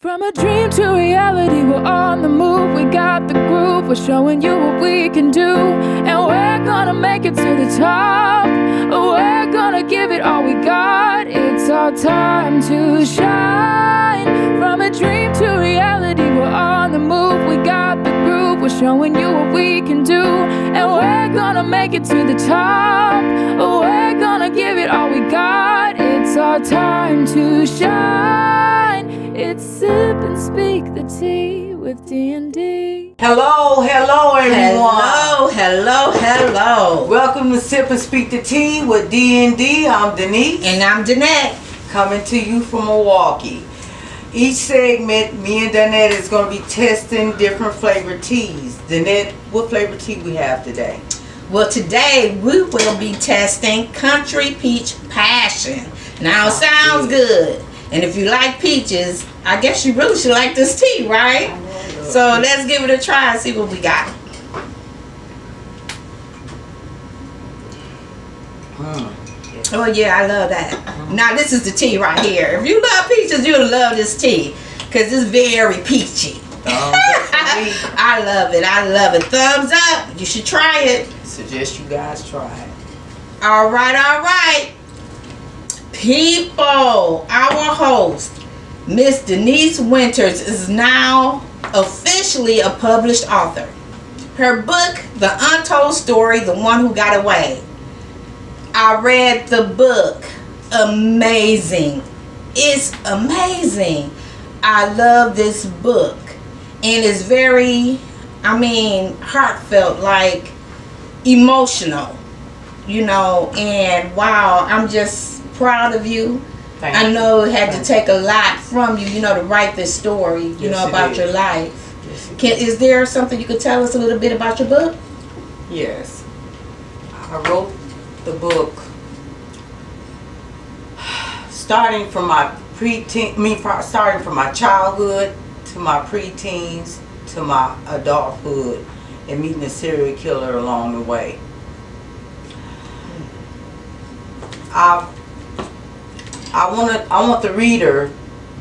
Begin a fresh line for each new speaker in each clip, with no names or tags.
From a dream to reality, we're on the move. We got the groove, we're showing you what we can do. And we're gonna make it to the top. We're gonna give it all we got. It's our time to shine. From a dream to reality, we're on the move. We got the groove, we're showing you what we can do. And we're gonna make it to the top. We're gonna give it all we got. It's our time to shine. It's Sip and Speak the Tea with D&D.
Hello everyone.
Hello.
Welcome to Sip and Speak the Tea with D&D. I'm Denise.
And I'm Danette.
Coming to you from Milwaukee. Each segment, me and Danette is going to be testing different flavored teas. Danette, what flavor tea we have today?
Well, today we will be testing Country Peach Passion. Now, it sounds good. And if you like peaches, I guess you really should like this tea, right? So let's give it a try and see what we got. Oh yeah, I love that. Now this is the tea right here. If you love peaches, you'll love this tea because it's very peachy. I love it. Thumbs up. You should try it.
Suggest you guys try it.
All right. People, our host, Miss Denise Winters, is now officially a published author. Her book, The Untold Story, The One Who Got Away. I read the book. Amazing. It's amazing. I love this book. And it's very, heartfelt, like emotional, and wow, I'm just proud of you. I know it had to take a lot from you, to write this story, about your life.
Yes,
is there something you could tell us a little bit about your book?
Yes. I wrote the book starting from my childhood to my preteens to my adulthood and meeting a serial killer along the way. I want the reader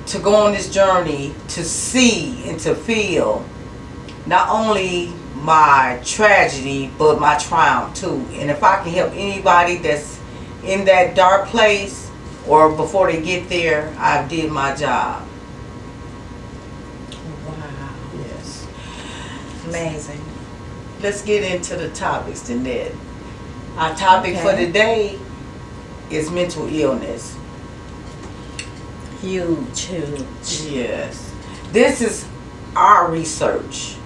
to go on this journey to see and to feel not only my tragedy but my triumph too. And if I can help anybody that's in that dark place or before they get there, I did my job.
Wow.
Yes.
Amazing.
Let's get into the topics, Danette. Our topic for today is mental illness.
Huge.
Yes. This is our research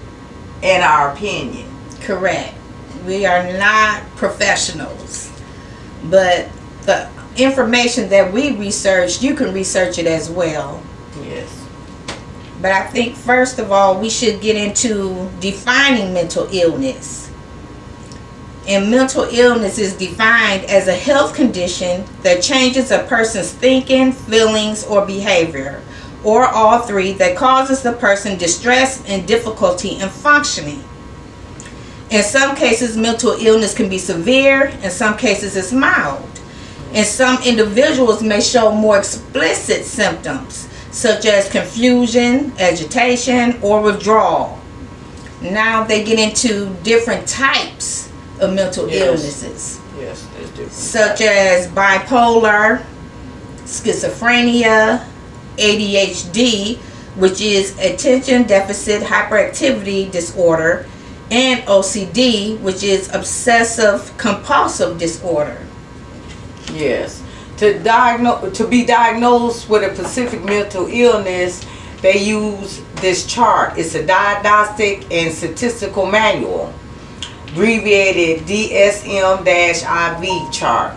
and our opinion.
Correct. We are not professionals, but the information that we researched, you can research it as well.
Yes.
But I think first of all, we should get into defining mental illness. And mental illness is defined as a health condition that changes a person's thinking, feelings, or behavior, or all three, that causes the person distress and difficulty in functioning. In some cases, mental illness can be severe. In some cases, it's mild. And some individuals may show more explicit symptoms, such as confusion, agitation, or withdrawal. Now they get into different types of mental illnesses.
Yes, there's different.
Such as bipolar, schizophrenia, ADHD, which is attention deficit hyperactivity disorder, and OCD, which is obsessive compulsive disorder.
Yes. To be diagnosed with a specific mental illness, they use this chart. It's a diagnostic and statistical manual, abbreviated DSM-IV chart.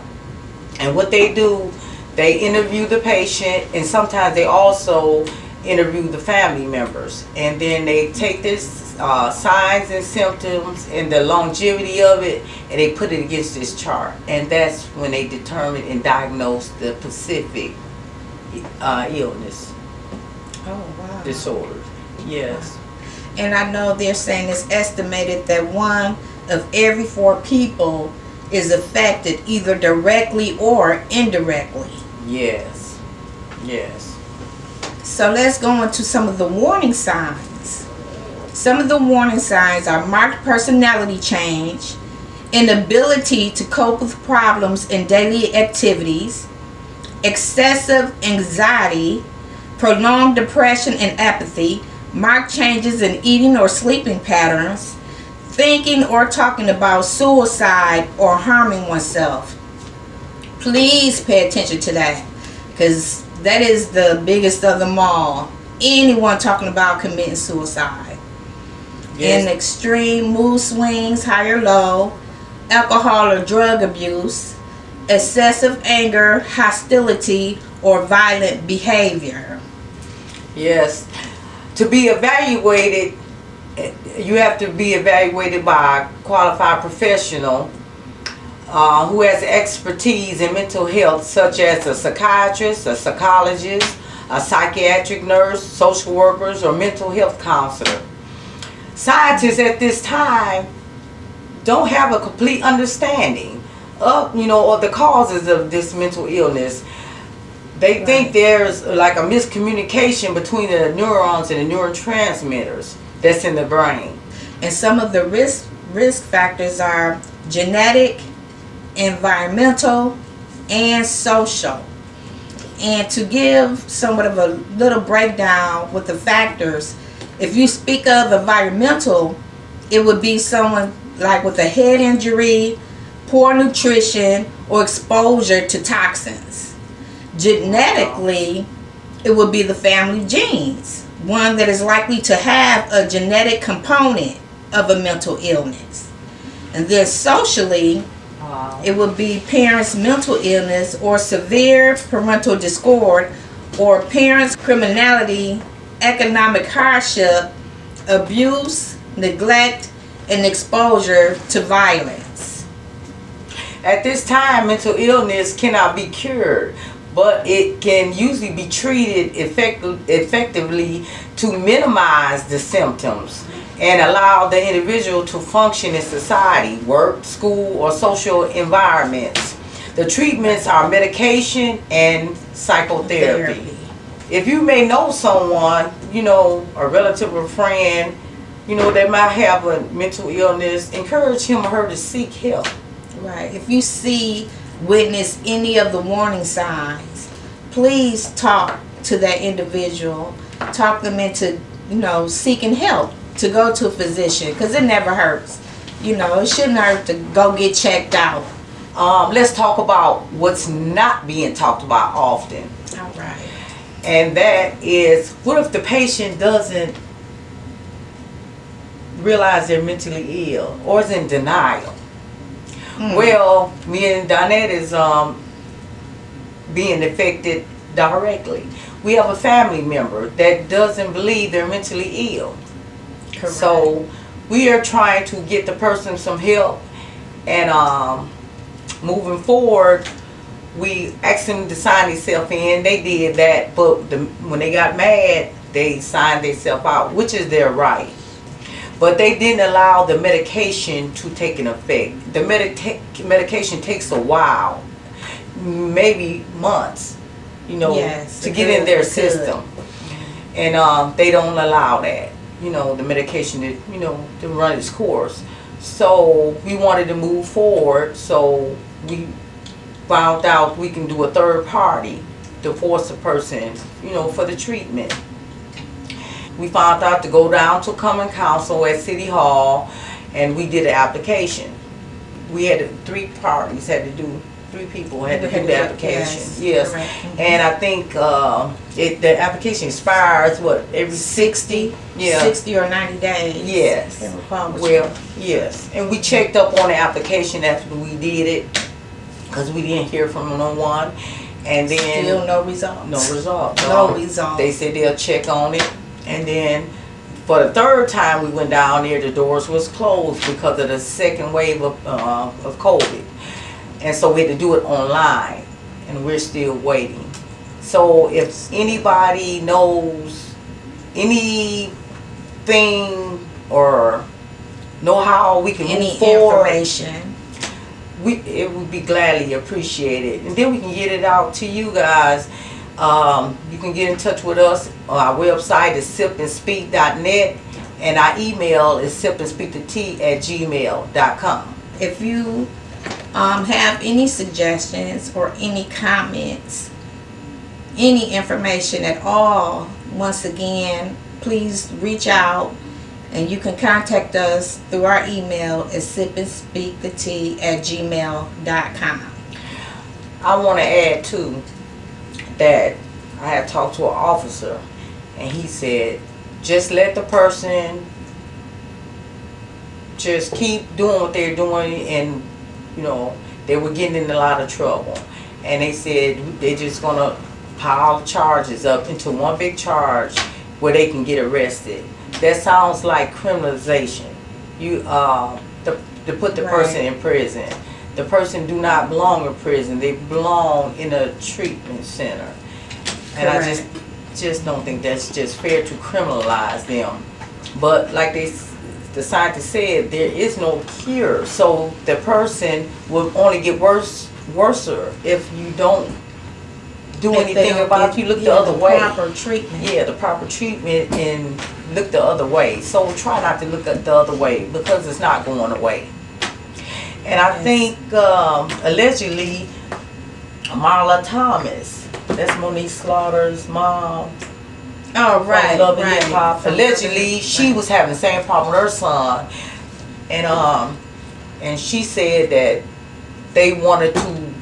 And what they do, they interview the patient, and sometimes they also interview the family members. And then they take this signs and symptoms and the longevity of it, and they put it against this chart. And that's when they determine and diagnose the specific illness.
Oh, wow.
Disorder. Yes.
And I know they're saying it's estimated that 1 of every 4 people is affected either directly or indirectly.
Yes.
So let's go into some of the warning signs. Some of the warning signs are marked personality change, inability to cope with problems in daily activities, excessive anxiety, prolonged depression and apathy, marked changes in eating or sleeping patterns, thinking or talking about suicide or harming oneself. Please pay attention to that, because that is the biggest of them all. Anyone talking about committing suicide.
Yes.
In extreme mood swings, high or low, alcohol or drug abuse, excessive anger, hostility, or violent behavior.
Yes. To be evaluated, you have to be evaluated by a qualified professional who has expertise in mental health, such as a psychiatrist, a psychologist, a psychiatric nurse, social workers, or mental health counselor. Scientists at this time don't have a complete understanding of, or the causes of this mental illness. They think there's like a miscommunication between the neurons and the neurotransmitters that's in the brain.
And some of the risk factors are genetic, environmental, and social. And to give somewhat of a little breakdown with the factors, if you speak of environmental, it would be someone like with a head injury, poor nutrition, or exposure to toxins. Genetically, it would be the family genes, one that is likely to have a genetic component of a mental illness. And then socially, it would be parents' mental illness or severe parental discord, or parents' criminality, economic hardship, abuse, neglect, and exposure to violence.
At this time, mental illness cannot be cured, but it can usually be treated effectively to minimize the symptoms and allow the individual to function in society, work, school, or social environments. The treatments are medication and psychotherapy. If you may know someone, a relative or friend, that might have a mental illness, encourage him or her to seek help.
Right. If you witness any of the warning signs, please talk to that individual. Talk them into, seeking help, to go to a physician, because it never hurts. It shouldn't hurt to go get checked out.
Let's talk about what's not being talked about often.
All right.
And that is, what if the patient doesn't realize they're mentally ill or is in denial? Well, me and Donette is being affected directly. We have a family member that doesn't believe they're mentally ill.
Correct.
So we are trying to get the person some help, and moving forward, we asked them to sign themselves in. They did that, but when they got mad, they signed themselves out, which is their right. But they didn't allow the medication to take an effect. The medication takes a while, maybe months,
Yes,
to get in their system. And they don't allow that, the medication to run its course. So we wanted to move forward, so we found out we can do a third party to force a person, for the treatment. We found out to go down to Common Council at City Hall, and we did an application. We had three parties had to do. 3 people had to do the application. Yes. And I think the application expires every 60? Yeah.
60 or 90 days.
Yes. Well, yes. And we checked up on the application after we did it, because we didn't hear from no one. And then
still no results.
No results.
No results.
They said they'll check on it. And then for the third time we went down there, the doors was closed because of the second wave of COVID. And so we had to do it online, and we're still waiting. So if anybody knows anything or know how we can move forward,
information,
it would be gladly appreciated. And then we can get it out to you guys. You can get in touch with us. Our website is sipandspeak.net, and our email is sipandspeakthetea@gmail.com.
If you have any suggestions or any comments, any information at all, once again, please reach out, and you can contact us through our email at sipandspeakthetea@gmail.com.
I want to add too that I had talked to an officer, and he said, just let the person just keep doing what they're doing, and they were getting in a lot of trouble, and they said they're just gonna pile charges up into one big charge where they can get arrested. That sounds like criminalization. You to put the person in prison. The person do not belong in prison. They belong in a treatment center. And I just don't think that's just fair to criminalize them. But like the scientist said, there is no cure. So the person will only get worse if you don't do anything about it. You look the other way.
Proper treatment.
Yeah, the proper treatment, and look the other way. So try not to look at the other way, because it's not going away. And I think allegedly Marla Thomas, that's Monique Slaughter's mom.
Oh, right,
Love and
right.
Hip Hop. Allegedly, she was having the same problem with her son, and she said that they wanted to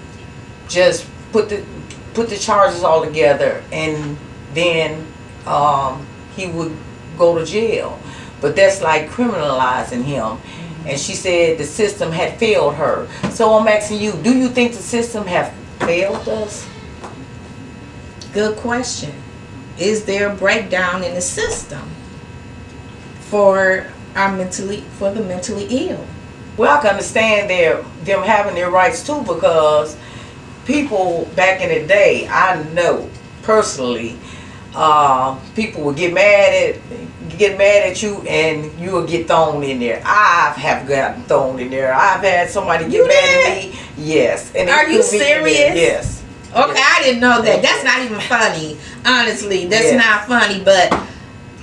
just put the charges all together, and then he would go to jail. But that's like criminalizing him. And she said the system had failed her. So I'm asking you, do you think the system have failed us?
Good question. Is there a breakdown in the system for the mentally ill?
Well, I can understand them having their rights too, because people back in the day, I know personally, people would get mad at you, and you will get thrown in there. I have gotten thrown in there. I've had somebody get mad at me. Yes. And
are you serious?
Yes.
Okay,
Yes.
I didn't know that. That's not even funny. Honestly, that's not funny. But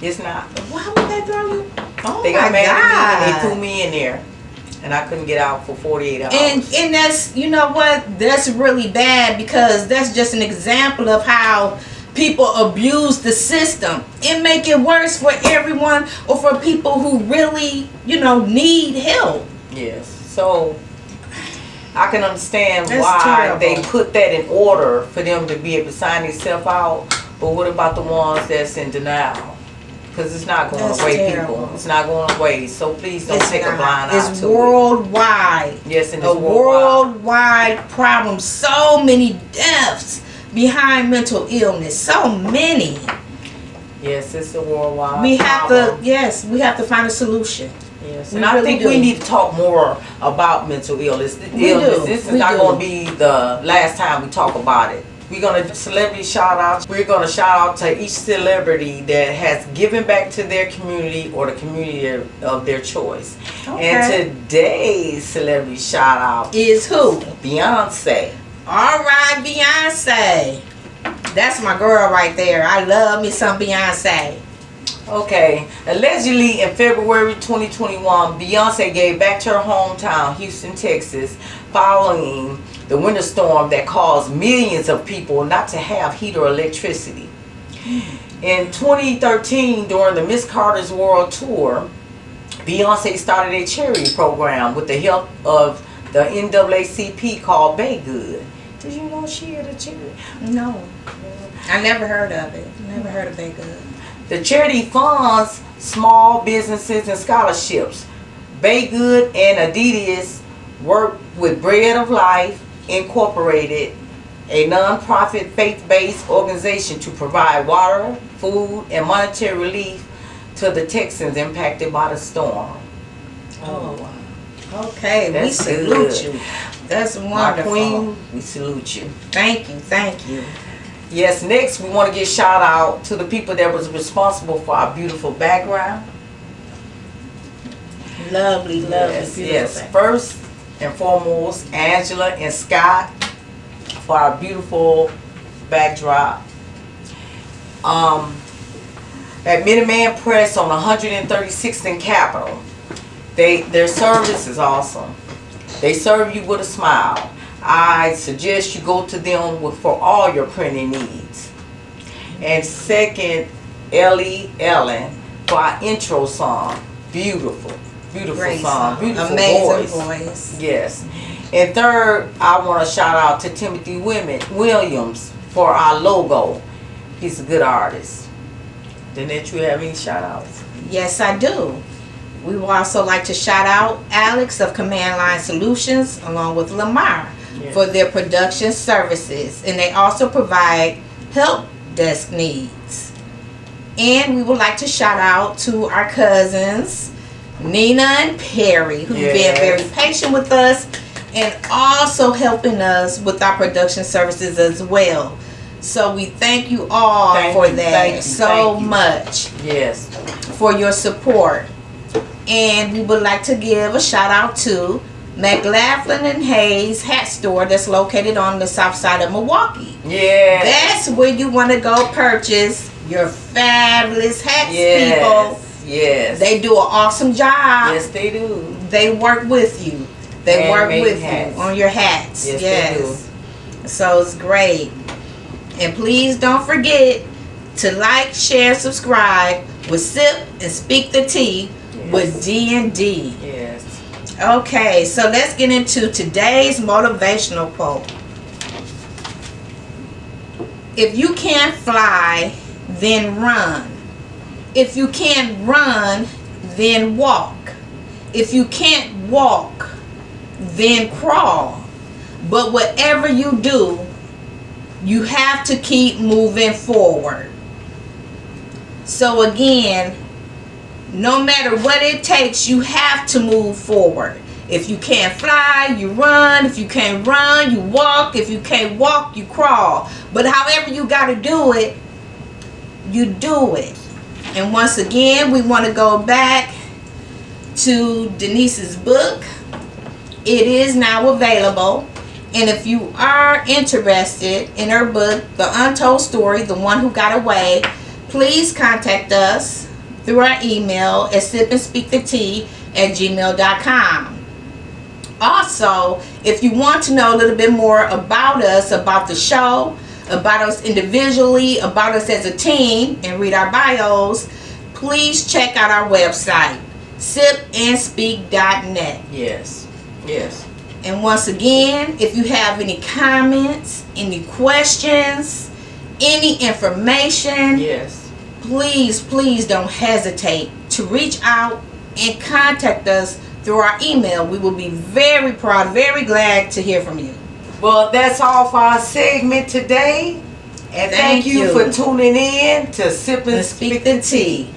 it's not.
why would they throw you? Oh,
They
my
got mad at me, and they
God.
threw me in there, and I couldn't get out for 48 hours.
And that's, you know what? That's really bad, because that's just an example of how people abuse the system and make it worse for everyone, or for people who really, need help.
Yes. So I can understand
That's
why
terrible.
they put that in order for them to be able to sign themselves out. But what about the ones that's in denial? Because it's not going
That's
away,
terrible.
people. It's not going away. So please don't
It's
take a
not.
blind eye
It's
to
worldwide.
it. Yes, and
A
it's worldwide.
worldwide problem. So many deaths behind mental illness. So many.
Yes, it's a worldwide
We have
problem.
to, yes, we have to find a solution.
Yes,
We
and I
really
think
do.
we need to talk more about mental illness.
We do.
This is
We
not
do.
going to be the last time we talk about it. We're going to do celebrity shout outs. We're going to shout out to each celebrity that has given back to their community or the community of their choice.
Okay.
And today's celebrity shout out
Is who?
Beyonce.
All right, Beyonce. That's my girl right there. I love me some Beyonce.
Okay, allegedly in February 2021, Beyonce gave back to her hometown, Houston, Texas, following the winter storm that caused millions of people not to have heat or electricity. In 2013, during the Miss Carter's World Tour, Beyonce started a charity program with the help of the NAACP called Baygood. Did you know she had a charity?
No. I never heard of it. Never heard of Big Good.
The charity funds small businesses and scholarships. Baygood and Adidas work with Bread of Life Incorporated, a non-profit faith-based organization, to provide water, food, and monetary relief to the Texans impacted by the storm.
Oh, wow. Okay, we
That's
salute
good.
you. That's
My
wonderful.
queen, we salute you.
Thank you, thank you.
Yes, next we want to give shout out to the people that was responsible for our beautiful background.
Lovely, lovely,
Yes,
beautiful.
yes. First and foremost, Angela and Scott for our beautiful backdrop. At Minuteman Press on 136th and Capitol. Their service is awesome. They serve you with a smile. I suggest you go to them for all your printing needs. And second, Ellie Ellen for our intro song. Beautiful
Great
song, beautiful
amazing
voice. Yes. And third, I want to shout out to Timothy Williams for our logo. He's a good artist. Didn't you have any shout outs?
Yes, I do. We would also like to shout out Alex of Command Line Solutions along with Lamar for their production services. And they also provide help desk needs. And we would like to shout out to our cousins, Nina and Perry, who've been very patient with us and also helping us with our production services as well. So we thank you all for that so much.
Yes.
For your support. And we would like to give a shout out to McLaughlin and Hayes Hat Store that's located on the south side of Milwaukee.
Yeah.
That's where you want to go purchase your fabulous hats, people.
Yes.
They do an awesome job.
Yes, they do.
They work with you. They work with
hats.
you on your hats.
Yes, they do.
So it's great. And please don't forget to like, share, subscribe with Sip and Speak the Tea with D&D.
Yes.
Okay, so let's get into today's motivational quote. If you can't fly, then run. If you can't run, then walk. If you can't walk, then crawl. But whatever you do, you have to keep moving forward. So again, no matter what it takes, you have to move forward. If you can't fly, you run. If you can't run, you walk. If you can't walk, you crawl. But however you got to do it, you do it. And once again, we want to go back to Denise's book. It is now available. And if you are interested in her book, The Untold Story, The One Who Got Away, please contact us through our email at sipandspeakthetea@gmail.com. Also, if you want to know a little bit more about us, about the show, about us individually, about us as a team, and read our bios, please check out our website, sipandspeak.net.
Yes. Yes.
And once again, if you have any comments, any questions, any information, please don't hesitate to reach out and contact us through our email. We will be very proud, very glad to hear from you.
Well, that's all for our segment today. And thank you for tuning in to Sip and Speak the Tea.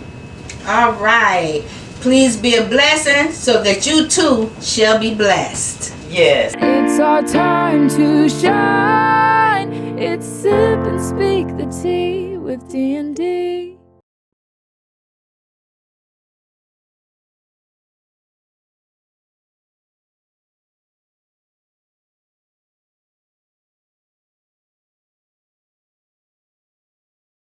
All right. Please be a blessing so that you too shall be blessed.
Yes.
It's our time to shine. It's Sip and Speak the Tea with D&D.